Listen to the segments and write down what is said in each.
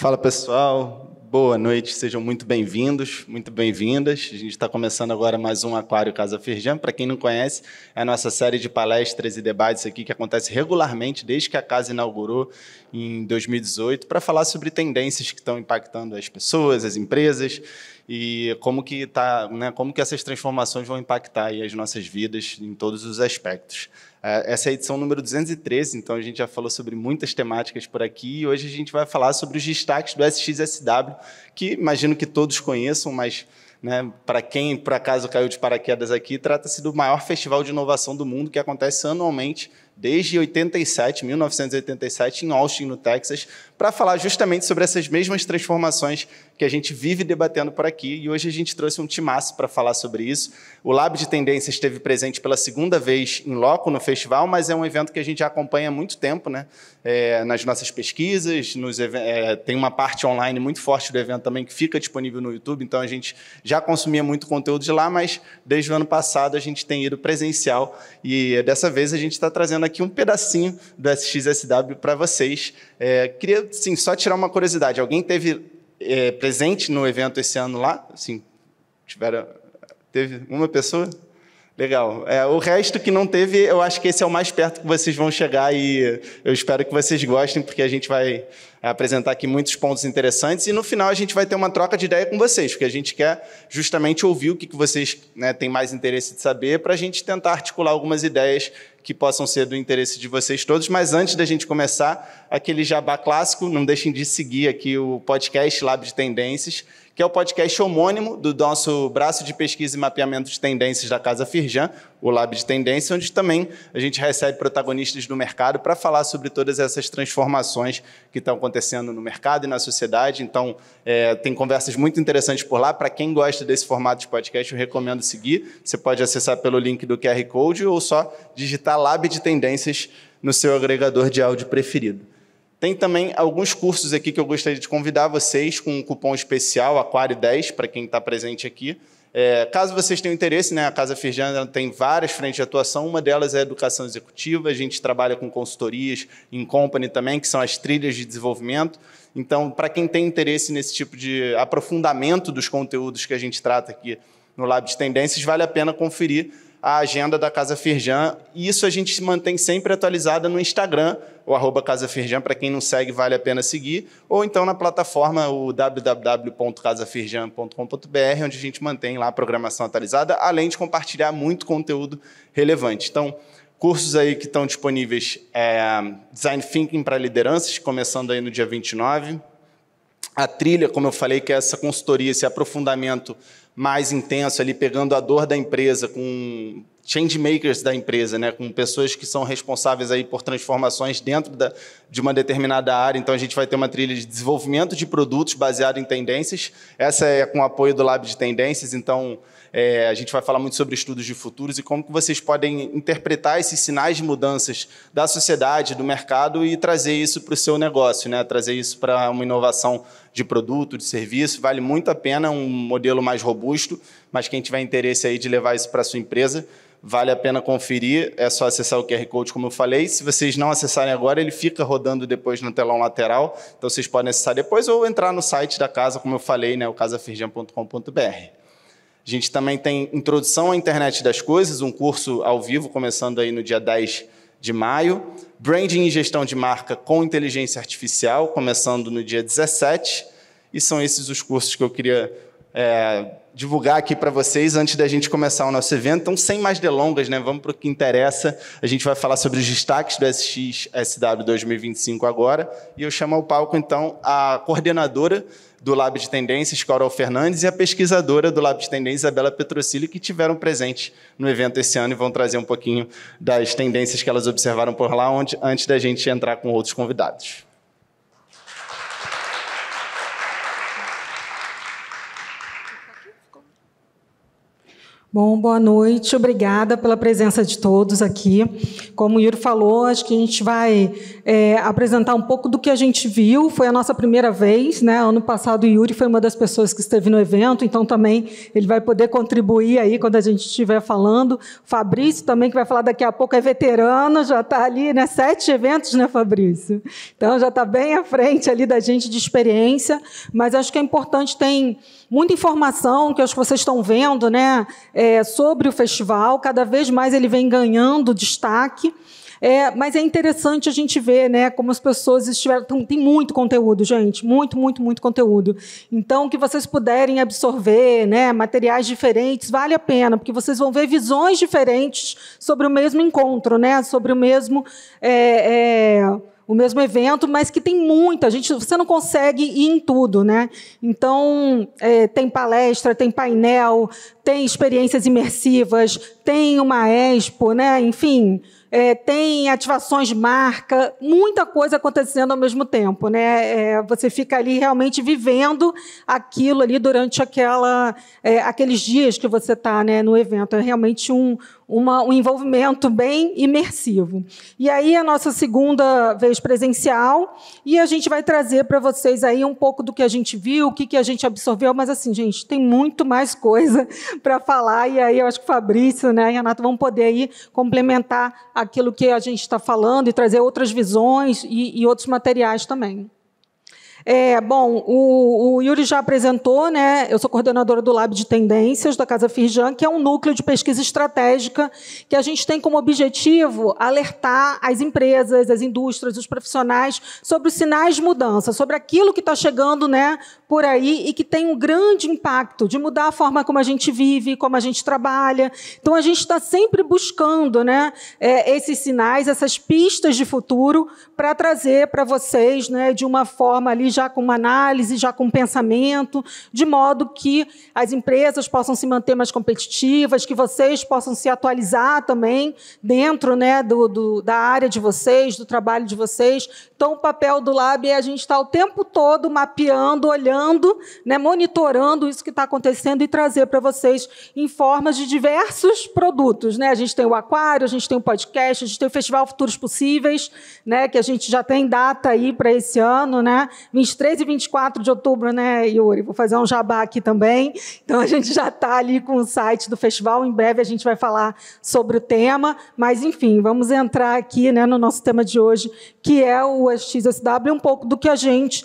Fala pessoal, boa noite, sejam muito bem-vindos, muito bem-vindas. A gente está começando agora mais um Aquário Casa Firjan. Para quem não conhece, é a nossa série de palestras e debates aqui que acontece regularmente desde que a casa inaugurou em 2018 para falar sobre tendências que estão impactando as pessoas, as empresas e como que como que essas transformações vão impactar aí as nossas vidas em todos os aspectos. Essa é a edição número 213, então a gente já falou sobre muitas temáticas por aqui e hoje a gente vai falar sobre os destaques do SXSW, que imagino que todos conheçam, mas para quem por acaso caiu de paraquedas aqui, trata-se do maior festival de inovação do mundo que acontece anualmente desde 1987, em Austin, no Texas, para falar justamente sobre essas mesmas transformações que a gente vive debatendo por aqui. E hoje a gente trouxe um timaço para falar sobre isso. O Lab de Tendências esteve presente pela segunda vez em loco no festival, mas é um evento que a gente já acompanha há muito tempo, nas nossas pesquisas, tem uma parte online muito forte do evento também que fica disponível no YouTube, então a gente já consumia muito conteúdo de lá, mas desde o ano passado a gente tem ido presencial e dessa vez a gente está trazendo aqui um pedacinho do SXSW para vocês. Queria, sim, só tirar uma curiosidade. Alguém teve presente no evento esse ano lá? Assim, teve uma pessoa? Legal. O resto que não teve, eu acho que esse é o mais perto que vocês vão chegar e eu espero que vocês gostem, porque a gente vai apresentar aqui muitos pontos interessantes e no final a gente vai ter uma troca de ideia com vocês, porque a gente quer justamente ouvir o que vocês têm mais interesse de saber para a gente tentar articular algumas ideias que possam ser do interesse de vocês todos. Mas antes da gente começar, aquele jabá clássico, não deixem de seguir aqui o podcast Lab de Tendências, que é o podcast homônimo do nosso braço de pesquisa e mapeamento de tendências da Casa Firjan, o Lab de Tendências, onde também a gente recebe protagonistas do mercado para falar sobre todas essas transformações que estão acontecendo no mercado e na sociedade. Então, tem conversas muito interessantes por lá. Para quem gosta desse formato de podcast, eu recomendo seguir. Você pode acessar pelo link do QR Code ou só digitar Lab de Tendências no seu agregador de áudio preferido. Tem também alguns cursos aqui que eu gostaria de convidar vocês com um cupom especial, Aquário10, para quem está presente aqui. Caso vocês tenham interesse, a Casa Firjan tem várias frentes de atuação, uma delas é a educação executiva, a gente trabalha com consultorias, em company também, que são as trilhas de desenvolvimento. Então, para quem tem interesse nesse tipo de aprofundamento dos conteúdos que a gente trata aqui no Lab de Tendências, vale a pena conferir a agenda da Casa Firjan, e isso a gente se mantém sempre atualizada no Instagram, o @CasaFirjan, para quem não segue, vale a pena seguir, ou então na plataforma, o www.casafirjan.com.br, onde a gente mantém lá a programação atualizada, além de compartilhar muito conteúdo relevante. Então, cursos aí que estão disponíveis, Design Thinking para lideranças, começando aí no dia 29, a trilha, como eu falei, que é essa consultoria, esse aprofundamento mais intenso, ali pegando a dor da empresa, com changemakers da empresa, com pessoas que são responsáveis aí por transformações dentro de uma determinada área. Então, a gente vai ter uma trilha de desenvolvimento de produtos baseado em tendências. Essa é com o apoio do Lab de Tendências. Então, a gente vai falar muito sobre estudos de futuros e como que vocês podem interpretar esses sinais de mudanças da sociedade, do mercado e trazer isso para o seu negócio, trazer isso para uma inovação de produto, de serviço. Vale muito a pena, um modelo mais robusto, mas quem tiver interesse aí de levar isso para a sua empresa, vale a pena conferir, é só acessar o QR Code, como eu falei. Se vocês não acessarem agora, ele fica rodando depois no telão lateral, então vocês podem acessar depois ou entrar no site da casa, como eu falei, o casafirjan.com.br. A gente também tem Introdução à Internet das Coisas, um curso ao vivo, começando aí no dia 10 de maio. Branding e Gestão de Marca com Inteligência Artificial, começando no dia 17. E são esses os cursos que eu queria divulgar aqui para vocês antes da gente começar o nosso evento. Então, sem mais delongas, vamos para o que interessa. A gente vai falar sobre os destaques do SXSW 2025 agora. E eu chamo ao palco, então, a coordenadora do Lab de Tendências, Carol Fernandes, e a pesquisadora do Lab de Tendências, Isabela Petrocilli, que tiveram presente no evento esse ano e vão trazer um pouquinho das tendências que elas observaram por lá, antes da gente entrar com outros convidados. Bom, boa noite, obrigada pela presença de todos aqui. Como o Yuri falou, acho que a gente vai apresentar um pouco do que a gente viu, foi a nossa primeira vez, né? Ano passado o Yuri foi uma das pessoas que esteve no evento, então também ele vai poder contribuir aí quando a gente estiver falando. O Fabrício também, que vai falar daqui a pouco, é veterano, já está ali, né? 7 eventos, né, Fabrício? Então já está bem à frente ali da gente de experiência, mas acho que é importante, tem muita informação que acho que vocês estão vendo, né, sobre o festival, cada vez mais ele vem ganhando destaque, mas é interessante a gente ver, né, como as pessoas estiveram... Tem muito conteúdo, gente, muito, muito, muito conteúdo. Então, que vocês puderem absorver, né, materiais diferentes, vale a pena, porque vocês vão ver visões diferentes sobre o mesmo encontro, né, sobre o mesmo evento, mas que tem muita gente, você não consegue ir em tudo, né? Então, tem palestra, tem painel, tem experiências imersivas, tem uma expo, né? Enfim, tem ativações de marca, muita coisa acontecendo ao mesmo tempo, né? Você fica ali realmente vivendo aquilo ali durante aqueles dias que você está, né, no evento. É realmente um envolvimento bem imersivo. E aí, a nossa segunda vez presencial, e a gente vai trazer para vocês aí um pouco do que a gente viu, o que a gente absorveu, mas, assim, gente, tem muito mais coisa para falar, e aí eu acho que o Fabrício, né, e a Renata vão poder aí complementar aquilo que a gente está falando e trazer outras visões e outros materiais também. Bom, o Yuri já apresentou, né? Eu sou coordenadora do Lab de Tendências da Casa Firjan, que é um núcleo de pesquisa estratégica que a gente tem como objetivo alertar as empresas, as indústrias, os profissionais sobre os sinais de mudança, sobre aquilo que está chegando, né, por aí e que tem um grande impacto de mudar a forma como a gente vive, como a gente trabalha. Então, a gente está sempre buscando, né, esses sinais, essas pistas de futuro para trazer para vocês, né, de uma forma ali já com uma análise, já com um pensamento, de modo que as empresas possam se manter mais competitivas, que vocês possam se atualizar também dentro, né, da área de vocês, do trabalho de vocês. Então, o papel do Lab é a gente estar o tempo todo mapeando, olhando, né, monitorando isso que está acontecendo e trazer para vocês em formas de diversos produtos, né? A gente tem o Aquário, a gente tem o podcast, a gente tem o Festival Futuros Possíveis, né, que a gente já tem data aí para esse ano, né? 23 e 24 de outubro, né, Yuri? Vou fazer um jabá aqui também. Então, a gente já está ali com o site do festival. Em breve, a gente vai falar sobre o tema. Mas, enfim, vamos entrar aqui, né, no nosso tema de hoje, que é o XSW, um pouco do que a gente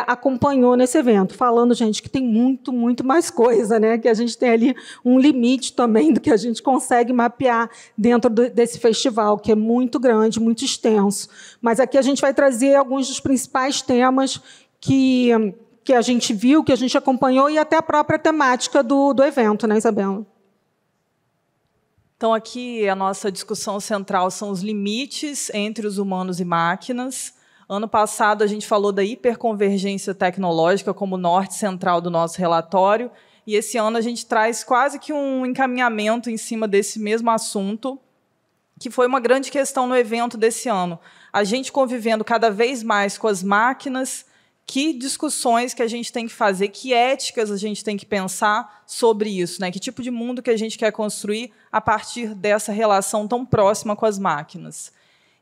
acompanhou nesse evento. Falando, gente, que tem muito, muito mais coisa, né? Que a gente tem ali um limite também do que a gente consegue mapear dentro desse festival, que é muito grande, muito extenso. Mas aqui a gente vai trazer alguns dos principais temas que a gente viu, que a gente acompanhou, e até a própria temática do evento, né, Isabela? Então, aqui a nossa discussão central são os limites entre os humanos e máquinas. Ano passado, a gente falou da hiperconvergência tecnológica como norte central do nosso relatório, e esse ano a gente traz quase que um encaminhamento em cima desse mesmo assunto, que foi uma grande questão no evento desse ano. A gente convivendo cada vez mais com as máquinas, que discussões que a gente tem que fazer, que éticas a gente tem que pensar sobre isso, né? Que tipo de mundo que a gente quer construir a partir dessa relação tão próxima com as máquinas.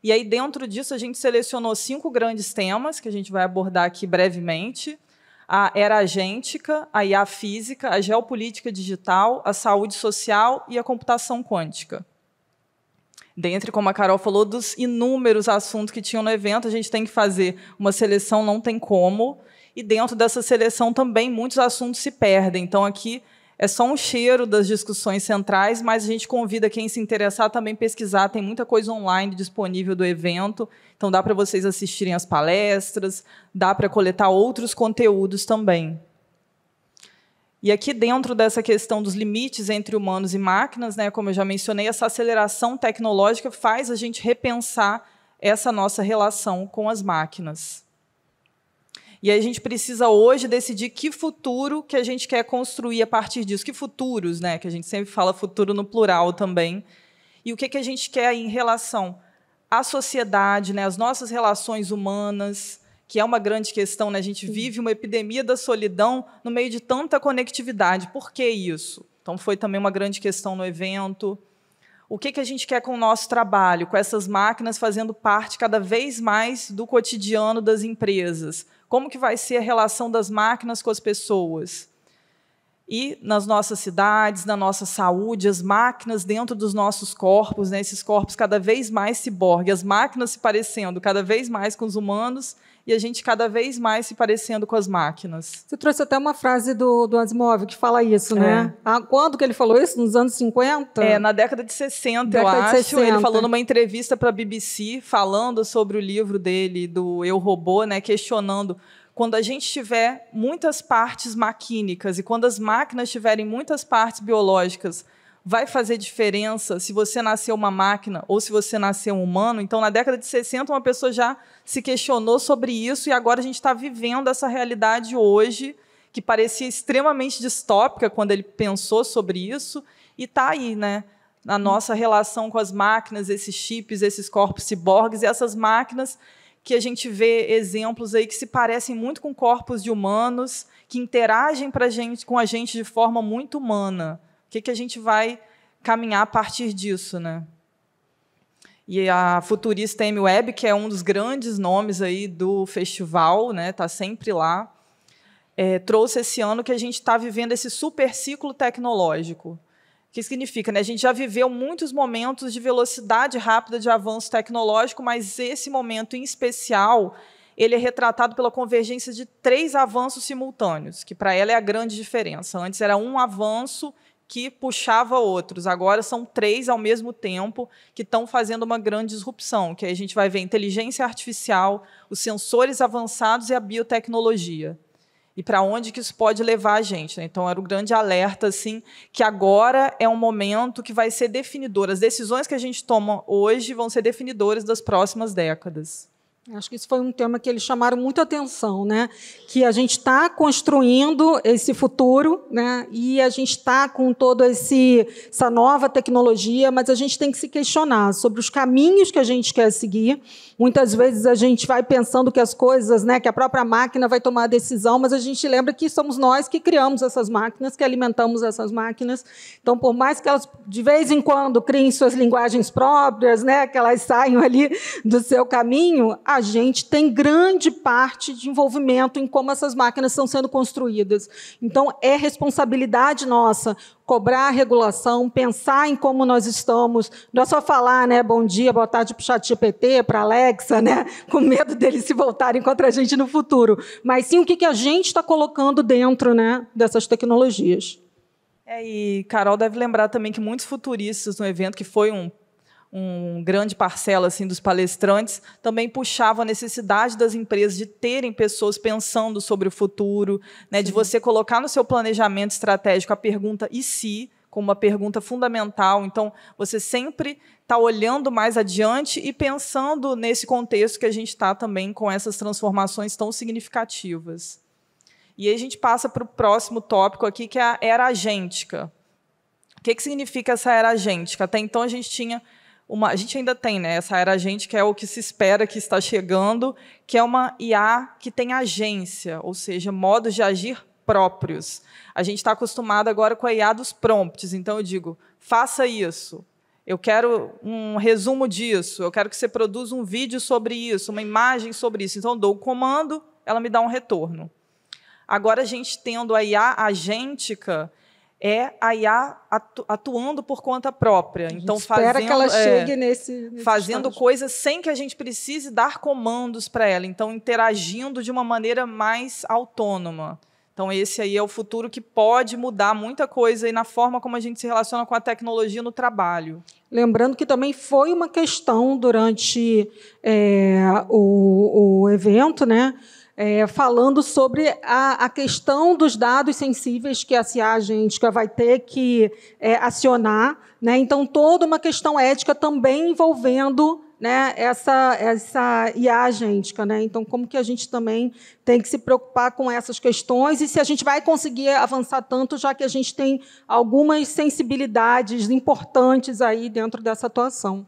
E aí, dentro disso, a gente selecionou 5 grandes temas, que a gente vai abordar aqui brevemente: a era agêntica, a IA física, a geopolítica digital, a saúde social e a computação quântica. Dentre, como a Carol falou, dos inúmeros assuntos que tinham no evento, a gente tem que fazer uma seleção, não tem como, e dentro dessa seleção também muitos assuntos se perdem. Então, aqui é só um cheiro das discussões centrais, mas a gente convida quem se interessar também pesquisar, tem muita coisa online disponível do evento, então dá para vocês assistirem as palestras, dá para coletar outros conteúdos também. E aqui, dentro dessa questão dos limites entre humanos e máquinas, né, como eu já mencionei, essa aceleração tecnológica faz a gente repensar essa nossa relação com as máquinas. E aí a gente precisa hoje decidir que futuro que a gente quer construir a partir disso. Que futuros, né, que a gente sempre fala futuro no plural também. E o que a gente quer em relação à sociedade, né, as nossas relações humanas, que é uma grande questão, né? A gente vive uma epidemia da solidão no meio de tanta conectividade. Por que isso? Então, foi também uma grande questão no evento. O que a gente quer com o nosso trabalho, com essas máquinas fazendo parte cada vez mais do cotidiano das empresas? Como que vai ser a relação das máquinas com as pessoas? E nas nossas cidades, na nossa saúde, as máquinas dentro dos nossos corpos, né, esses corpos cada vez mais ciborgue, as máquinas se parecendo cada vez mais com os humanos e a gente cada vez mais se parecendo com as máquinas. Você trouxe até uma frase do Asimov que fala isso, né? Quando que ele falou isso? Nos anos 50? Na década de 60, eu acho. Ele falou numa entrevista para a BBC, falando sobre o livro dele, do Eu, Robô, né, questionando quando a gente tiver muitas partes maquínicas e quando as máquinas tiverem muitas partes biológicas, vai fazer diferença se você nascer uma máquina ou se você nascer um humano? Então, na década de 60, uma pessoa já se questionou sobre isso e agora a gente está vivendo essa realidade hoje, que parecia extremamente distópica quando ele pensou sobre isso, e está aí, né? Na nossa relação com as máquinas, esses chips, esses corpos ciborgues e essas máquinas que a gente vê exemplos aí que se parecem muito com corpos de humanos, que interagem com a gente de forma muito humana. O que a gente vai caminhar a partir disso, né? E a futurista Amy Webb, que é um dos grandes nomes aí do festival, né, está sempre lá, trouxe esse ano que a gente está vivendo esse super ciclo tecnológico. O que significa? Né? A gente já viveu muitos momentos de velocidade rápida de avanço tecnológico, mas esse momento, em especial, ele é retratado pela convergência de 3 avanços simultâneos, que para ela é a grande diferença. Antes era um avanço que puxava outros, agora são 3 ao mesmo tempo que estão fazendo uma grande disrupção, que aí a gente vai ver a inteligência artificial, os sensores avançados e a biotecnologia. E para onde que isso pode levar a gente, né? Então, era um grande alerta, assim, que agora é um momento que vai ser definidor. As decisões que a gente toma hoje vão ser definidoras das próximas décadas. Acho que isso foi um tema que eles chamaram muita atenção, né? Que a gente está construindo esse futuro, né? E a gente está com toda essa nova tecnologia, mas a gente tem que se questionar sobre os caminhos que a gente quer seguir. Muitas vezes a gente vai pensando que as coisas, né, que a própria máquina vai tomar a decisão, mas a gente lembra que somos nós que criamos essas máquinas, que alimentamos essas máquinas. Então, por mais que elas, de vez em quando, criem suas linguagens próprias, né, que elas saiam ali do seu caminho, a gente tem grande parte de envolvimento em como essas máquinas estão sendo construídas. Então, é responsabilidade nossa cobrar a regulação, pensar em como nós estamos, não é só falar, né, bom dia, boa tarde para o ChatGPT, para a Alexa, né, com medo deles se voltarem contra a gente no futuro, mas sim o que a gente está colocando dentro, né, dessas tecnologias. E Carol deve lembrar também que muitos futuristas no evento, que foi um grande parcela assim, dos palestrantes, também puxavam a necessidade das empresas de terem pessoas pensando sobre o futuro, né, de você colocar no seu planejamento estratégico a pergunta "e se?", como uma pergunta fundamental. Então, você sempre está olhando mais adiante e pensando nesse contexto que a gente está também com essas transformações tão significativas. E aí a gente passa para o próximo tópico aqui, que é a era agêntica. O que significa essa era agêntica? Até então, a gente ainda tem, né, essa era agente, que é o que se espera que está chegando, que é uma IA que tem agência, ou seja, modos de agir próprios. A gente está acostumado agora com a IA dos prompts, então eu digo, faça isso, eu quero um resumo disso, eu quero que você produza um vídeo sobre isso, uma imagem sobre isso. Então, eu dou o comando, ela me dá um retorno. Agora, a gente tendo a IA agêntica, é a IA atuando por conta própria. Então, espera que ela chegue nesse fazendo coisas sem que a gente precise dar comandos para ela. Então, interagindo de uma maneira mais autônoma. Então, esse aí é o futuro que pode mudar muita coisa aí na forma como a gente se relaciona com a tecnologia no trabalho. Lembrando que também foi uma questão durante o evento, né? Falando sobre a questão dos dados sensíveis que a CIA agêntica vai ter que acionar, né? Então, toda uma questão ética também envolvendo, né, essa IA agêntica, né? Então, como que a gente também tem que se preocupar com essas questões e se a gente vai conseguir avançar tanto, já que a gente tem algumas sensibilidades importantes aí dentro dessa atuação.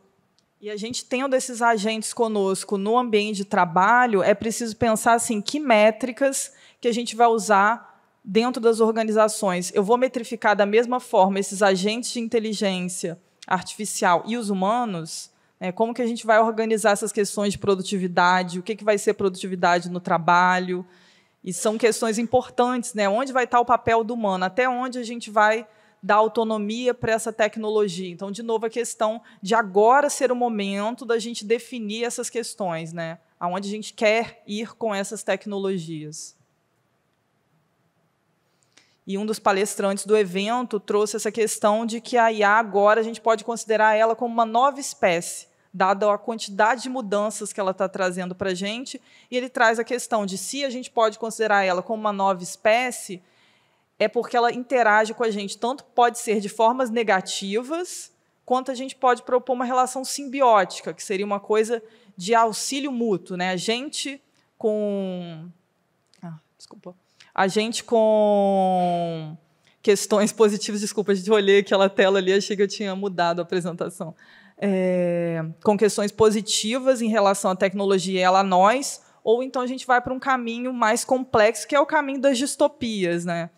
E a gente tendo esses agentes conosco no ambiente de trabalho, é preciso pensar assim, que métricas que a gente vai usar dentro das organizações, eu vou metrificar da mesma forma esses agentes de inteligência artificial e os humanos? Como que a gente vai organizar essas questões de produtividade? O que vai ser produtividade no trabalho? E são questões importantes, né? Onde vai estar o papel do humano? Até onde a gente vai dar autonomia para essa tecnologia? Então, de novo, a questão de agora ser o momento da gente definir essas questões, né? Aonde a gente quer ir com essas tecnologias. E um dos palestrantes do evento trouxe essa questão de que a IA agora a gente pode considerar ela como uma nova espécie, dada a quantidade de mudanças que ela está trazendo para a gente. E ele traz a questão de se a gente pode considerar ela como uma nova espécie, é porque ela interage com a gente, tanto pode ser de formas negativas, quanto a gente pode propor uma relação simbiótica, que seria uma coisa de auxílio mútuo, né? A gente com questões positivas, desculpa, a gente olhei aquela tela ali, achei que eu tinha mudado a apresentação. Com questões positivas em relação à tecnologia e ela a nós, ou então a gente vai para um caminho mais complexo, que é o caminho das distopias, né?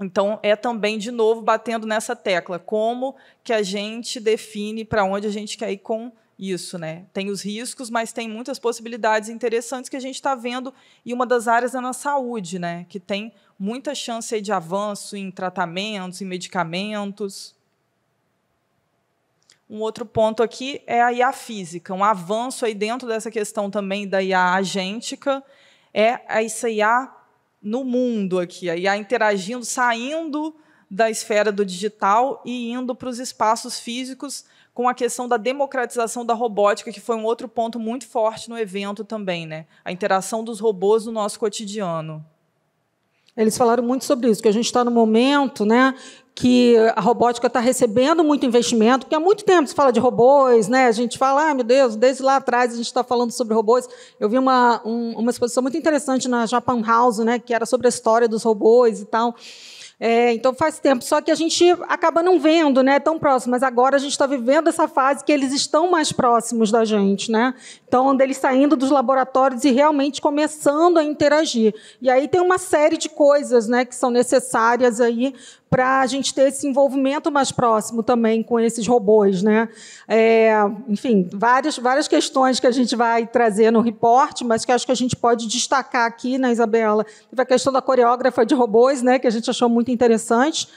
Então, é também, de novo, batendo nessa tecla, como que a gente define para onde a gente quer ir com isso, né? Tem os riscos, mas tem muitas possibilidades interessantes que a gente está vendo, e uma das áreas é na saúde, né? Que tem muita chance aí de avanço em tratamentos, em medicamentos. Um outro ponto aqui é a IA física. Um avanço aí dentro dessa questão também da IA agêntica é essa IA no mundo aqui, a IA interagindo, saindo da esfera do digital e indo para os espaços físicos, com a questão da democratização da robótica, que foi um outro ponto muito forte no evento também, né? A interação dos robôs no nosso cotidiano. Eles falaram muito sobre isso, que a gente está no momento, né, que a robótica está recebendo muito investimento, porque há muito tempo se fala de robôs, né? A gente fala, meu Deus, desde lá atrás a gente está falando sobre robôs. Eu vi uma exposição muito interessante na Japan House, né, que era sobre a história dos robôs e tal. Então, faz tempo, só que a gente acaba não vendo, né, tão próximo, mas agora a gente está vivendo essa fase que eles estão mais próximos da gente, né? Então, onde eles saindo dos laboratórios e realmente começando a interagir. E aí tem uma série de coisas, né, que são necessárias aí para a gente ter esse envolvimento mais próximo também com esses robôs, né? Enfim, várias questões que a gente vai trazer no report, mas que acho que a gente pode destacar aqui, né, Isabela? Teve a questão da coreógrafa de robôs, né, que a gente achou muito interessante.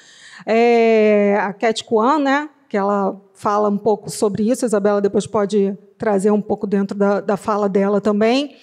A Cat Kwan, né, que ela fala um pouco sobre isso, a Isabela depois pode trazer um pouco dentro da fala dela também.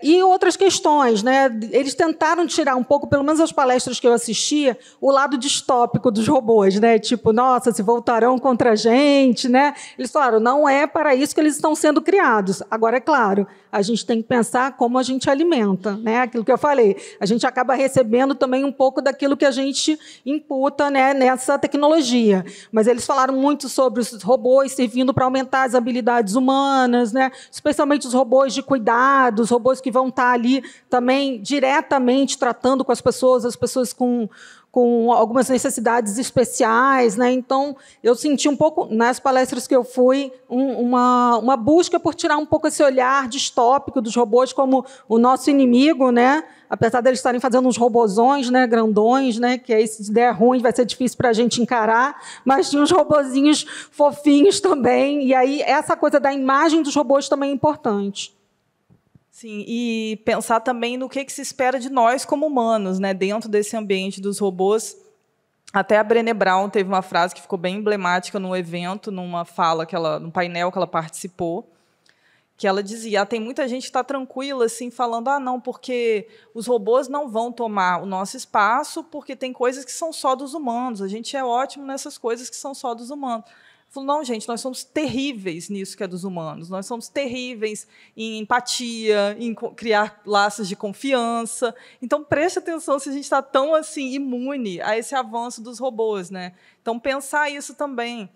E outras questões, né? Eles tentaram tirar um pouco, pelo menos as palestras que eu assistia, o lado distópico dos robôs, né? Tipo, nossa, se voltarão contra a gente, né? Eles falaram, não é para isso que eles estão sendo criados. Agora, é claro, a gente tem que pensar como a gente alimenta, né? Aquilo que eu falei, a gente acaba recebendo também um pouco daquilo que a gente imputa, né, nessa tecnologia. Mas eles falaram muito sobre os robôs servindo para aumentar as habilidades humanas, né? Especialmente os robôs de cuidados, os robôs que vão estar ali também diretamente tratando com as pessoas com algumas necessidades especiais, né? Então, eu senti um pouco, nas palestras que eu fui, uma busca por tirar um pouco esse olhar distópico dos robôs como o nosso inimigo, né? Apesar deles estarem fazendo uns robozões, né, grandões, né, que aí, se der ruim, vai ser difícil para a gente encarar, mas tinha uns robozinhos fofinhos também, e aí essa coisa da imagem dos robôs também é importante. Sim, e pensar também no que se espera de nós como humanos, né, dentro desse ambiente dos robôs. Até a Brené Brown teve uma frase que ficou bem emblemática no evento, numa fala num painel que ela participou, que ela dizia, tem muita gente que está tranquila assim, falando, não, porque os robôs não vão tomar o nosso espaço, porque tem coisas que são só dos humanos, a gente é ótimo nessas coisas que são só dos humanos. Falou, não, gente, nós somos terríveis nisso que é dos humanos. Nós somos terríveis em empatia, em criar laços de confiança. Então, preste atenção se a gente está tão assim, imune a esse avanço dos robôs, né? Então, pensar isso também.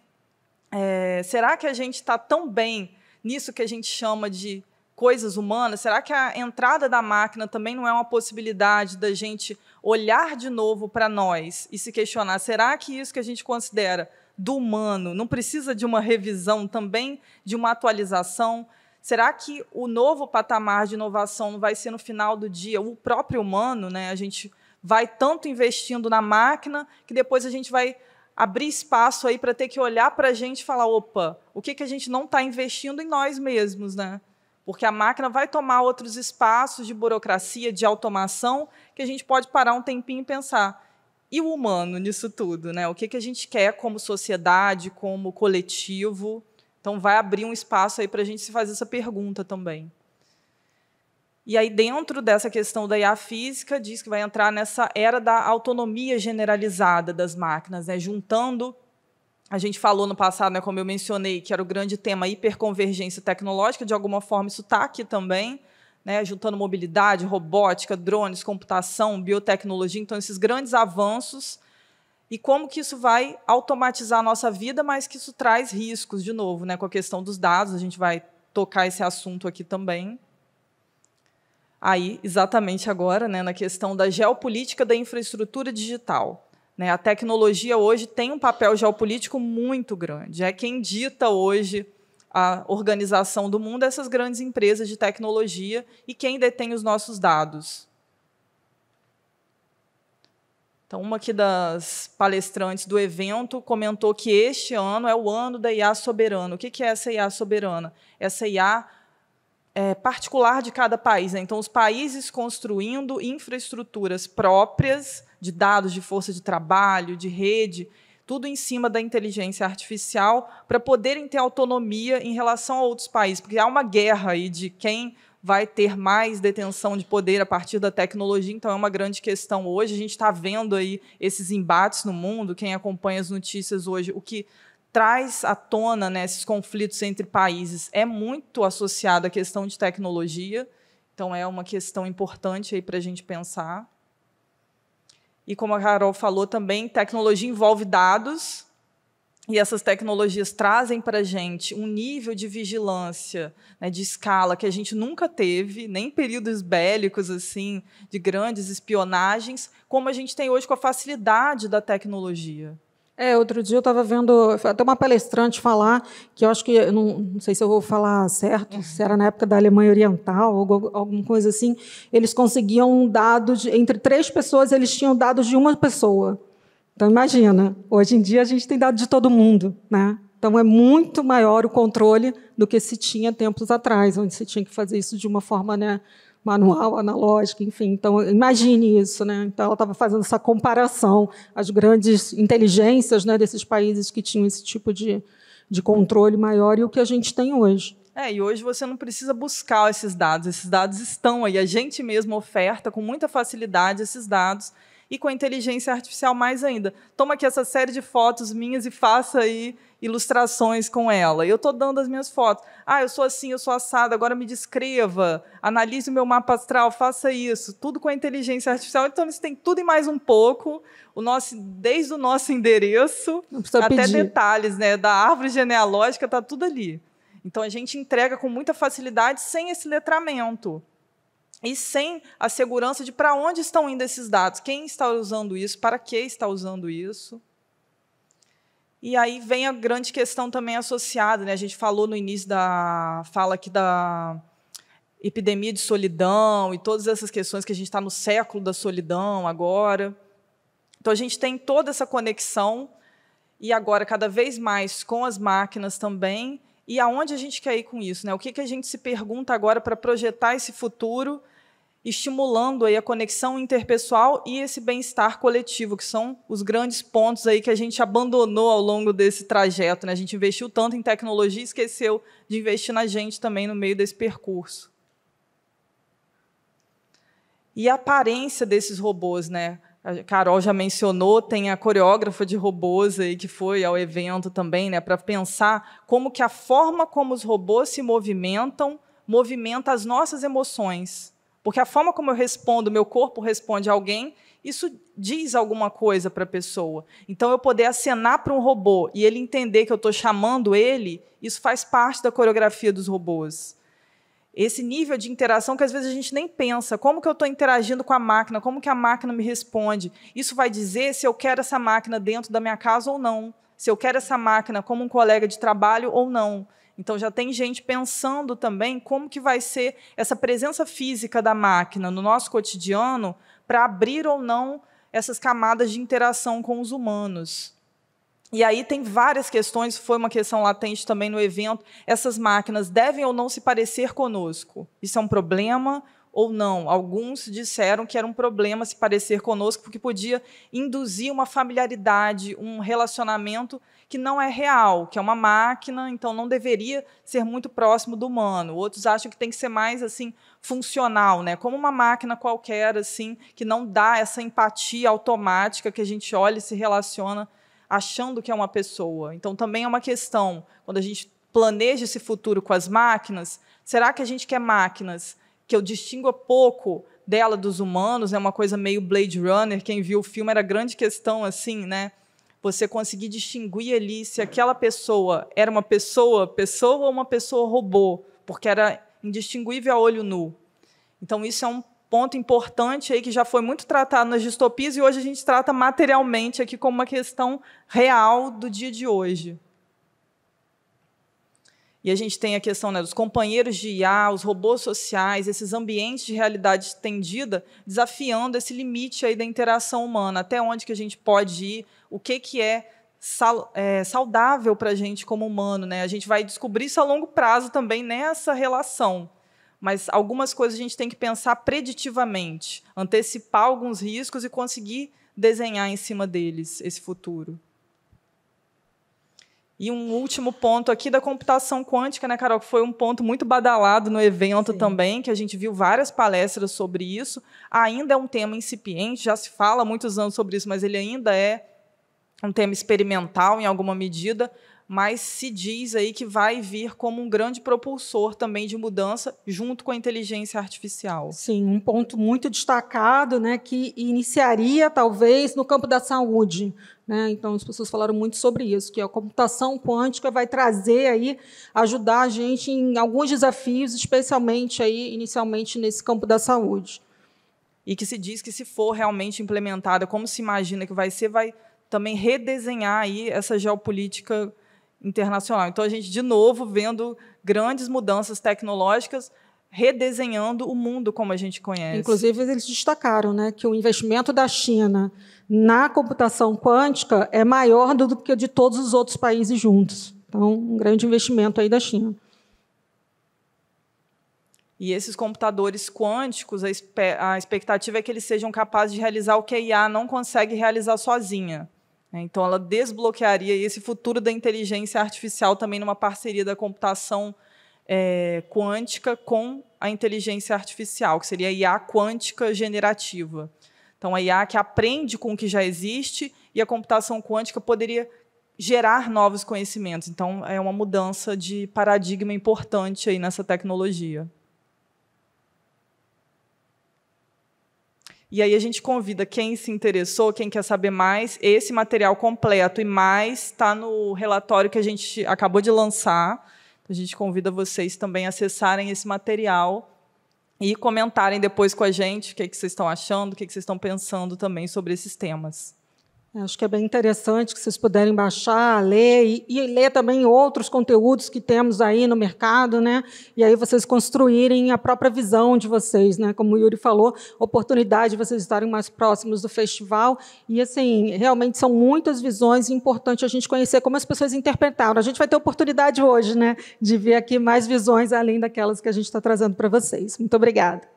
Será que a gente está tão bem nisso que a gente chama de coisas humanas? Será que a entrada da máquina também não é uma possibilidade da gente olhar de novo para nós e se questionar, será que isso que a gente considera do humano não precisa de uma revisão também, de uma atualização? Será que o novo patamar de inovação não vai ser, no final do dia, o próprio humano, né? A gente vai tanto investindo na máquina que depois a gente vai abrir espaço aí para ter que olhar para a gente e falar, opa, o que a gente não está investindo em nós mesmos, né? Porque a máquina vai tomar outros espaços de burocracia, de automação, que a gente pode parar um tempinho e pensar, e o humano nisso tudo, né? O que a gente quer como sociedade, como coletivo? Então, vai abrir um espaço aí para a gente se fazer essa pergunta também. E aí, dentro dessa questão da IA física, diz que vai entrar nessa era da autonomia generalizada das máquinas, né? Juntando, a gente falou no passado, né, como eu mencionei, que era o grande tema hiperconvergência tecnológica, de alguma forma isso está aqui também, né, juntando mobilidade, robótica, drones, computação, biotecnologia, então esses grandes avanços, e como que isso vai automatizar a nossa vida, mas que isso traz riscos, de novo, né, com a questão dos dados, a gente vai tocar esse assunto aqui também. Aí, exatamente agora, né, na questão da geopolítica da infraestrutura digital. Né, a tecnologia hoje tem um papel geopolítico muito grande, é quem dita hoje a organização do mundo, essas grandes empresas de tecnologia e quem detém os nossos dados. Então, uma aqui das palestrantes do evento comentou que este ano é o ano da IA soberana. O que é essa IA soberana? Essa IA particular de cada país, né? Então, os países construindo infraestruturas próprias de dados, de força de trabalho, de rede, tudo em cima da inteligência artificial, para poderem ter autonomia em relação a outros países, porque há uma guerra aí de quem vai ter mais detenção de poder a partir da tecnologia, então é uma grande questão hoje. A gente está vendo aí esses embates no mundo, quem acompanha as notícias hoje, o que traz à tona, né, esses conflitos entre países é muito associado à questão de tecnologia, então é uma questão importante para a gente pensar. E, como a Carol falou também, tecnologia envolve dados, e essas tecnologias trazem para a gente um nível de vigilância, né, de escala, que a gente nunca teve, nem em períodos bélicos, assim, de grandes espionagens, como a gente tem hoje com a facilidade da tecnologia. Outro dia eu estava vendo até uma palestrante falar, que eu acho que, não sei se eu vou falar certo, se era na época da Alemanha Oriental, ou alguma coisa assim, eles conseguiam dados, entre 3 pessoas, eles tinham dados de uma pessoa. Então, imagina, hoje em dia a gente tem dados de todo mundo, né? Então, é muito maior o controle do que se tinha tempos atrás, onde se tinha que fazer isso de uma forma, né, manual, analógica, enfim. Então, imagine isso, né? Então, ela estava fazendo essa comparação às grandes inteligências, né, desses países que tinham esse tipo de controle maior e o que a gente tem hoje. E hoje você não precisa buscar esses dados estão aí, a gente mesmo oferta com muita facilidade esses dados, e com a inteligência artificial mais ainda. Toma aqui essa série de fotos minhas e faça aí ilustrações com ela. Eu estou dando as minhas fotos. Eu sou assim, eu sou assado, agora me descreva, analise o meu mapa astral, faça isso. Tudo com a inteligência artificial. Então, eles têm tudo e mais um pouco, desde o nosso endereço até pedir detalhes, né, da árvore genealógica, está tudo ali. Então, a gente entrega com muita facilidade, sem esse letramento. E sem a segurança de para onde estão indo esses dados, quem está usando isso, para que está usando isso. E aí vem a grande questão também associada, né? A gente falou no início da fala aqui da epidemia de solidão e todas essas questões que a gente está no século da solidão agora. Então, a gente tem toda essa conexão e agora, cada vez mais, com as máquinas também. E aonde a gente quer ir com isso, né? O que a gente se pergunta agora para projetar esse futuro, estimulando aí a conexão interpessoal e esse bem-estar coletivo, que são os grandes pontos aí que a gente abandonou ao longo desse trajeto, né? A gente investiu tanto em tecnologia e esqueceu de investir na gente também no meio desse percurso. E a aparência desses robôs, né? A Carol já mencionou, tem a coreógrafa de robôs aí que foi ao evento também, né, para pensar como que a forma como os robôs se movimentam movimenta as nossas emoções. Porque a forma como eu respondo, meu corpo responde a alguém, isso diz alguma coisa para a pessoa. Então, eu poder acenar para um robô e ele entender que eu estou chamando ele, isso faz parte da coreografia dos robôs. Esse nível de interação que, às vezes, a gente nem pensa. Como que eu estou interagindo com a máquina? Como que a máquina me responde? Isso vai dizer se eu quero essa máquina dentro da minha casa ou não. Se eu quero essa máquina como um colega de trabalho ou não. Então, já tem gente pensando também como que vai ser essa presença física da máquina no nosso cotidiano para abrir ou não essas camadas de interação com os humanos. E aí tem várias questões, foi uma questão latente também no evento, essas máquinas devem ou não se parecer conosco? Isso é um problema ou não? Alguns disseram que era um problema se parecer conosco, porque podia induzir uma familiaridade, um relacionamento que não é real, que é uma máquina, então não deveria ser muito próximo do humano. Outros acham que tem que ser mais assim funcional, né? Como uma máquina qualquer, assim, que não dá essa empatia automática que a gente olha e se relaciona achando que é uma pessoa. Então, também é uma questão, quando a gente planeja esse futuro com as máquinas, será que a gente quer máquinas que eu distingua pouco dela dos humanos? É uma coisa meio Blade Runner, quem viu o filme, era a grande questão, assim, né? Você conseguir distinguir ali se aquela pessoa era uma pessoa ou uma pessoa robô, porque era indistinguível a olho nu. Então, isso é um ponto importante aí que já foi muito tratado nas distopias e hoje a gente trata materialmente aqui como uma questão real do dia de hoje. E a gente tem a questão, né, dos companheiros de IA, os robôs sociais, esses ambientes de realidade estendida, desafiando esse limite aí da interação humana, até onde que a gente pode ir, o que é saudável para a gente como humano, né? A gente vai descobrir isso a longo prazo também nessa relação. Mas algumas coisas a gente tem que pensar preditivamente, antecipar alguns riscos e conseguir desenhar em cima deles esse futuro. E um último ponto aqui da computação quântica, né, Carol, que foi um ponto muito badalado no evento também, que a gente viu várias palestras sobre isso. Ainda é um tema incipiente, já se fala há muitos anos sobre isso, mas ele ainda é um tema experimental em alguma medida, mas se diz aí que vai vir como um grande propulsor também de mudança junto com a inteligência artificial. Sim, um ponto muito destacado, né, que iniciaria, talvez, no campo da saúde. Né? Então, as pessoas falaram muito sobre isso, que a computação quântica vai trazer, aí, ajudar a gente em alguns desafios, especialmente, aí, inicialmente, nesse campo da saúde. E que se diz que, se for realmente implementada, como se imagina que vai ser, vai também redesenhar aí essa geopolítica internacional. Então, a gente, de novo, vendo grandes mudanças tecnológicas, redesenhando o mundo como a gente conhece. Inclusive, eles destacaram, né, que o investimento da China na computação quântica é maior do que o de todos os outros países juntos. Então, um grande investimento aí da China. E esses computadores quânticos, a expectativa é que eles sejam capazes de realizar o que a IA não consegue realizar sozinha. Então, ela desbloquearia esse futuro da inteligência artificial também numa parceria da computação quântica com a inteligência artificial, que seria a IA quântica generativa. Então, a IA que aprende com o que já existe e a computação quântica poderia gerar novos conhecimentos. Então, é uma mudança de paradigma importante aí nessa tecnologia. E aí a gente convida quem se interessou, quem quer saber mais, esse material completo e mais está no relatório que a gente acabou de lançar. A gente convida vocês também a acessarem esse material e comentarem depois com a gente o que vocês estão achando, o que vocês estão pensando também sobre esses temas. Acho que é bem interessante que vocês puderem baixar, ler e ler também outros conteúdos que temos aí no mercado, né? E aí vocês construírem a própria visão de vocês, né? Como o Yuri falou, oportunidade de vocês estarem mais próximos do festival. E, assim, realmente são muitas visões e é importante a gente conhecer como as pessoas interpretaram. A gente vai ter oportunidade hoje, né, de ver aqui mais visões além daquelas que a gente está trazendo para vocês. Muito obrigada.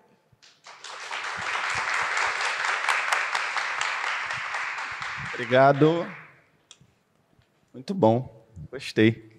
Obrigado. Muito bom. Gostei.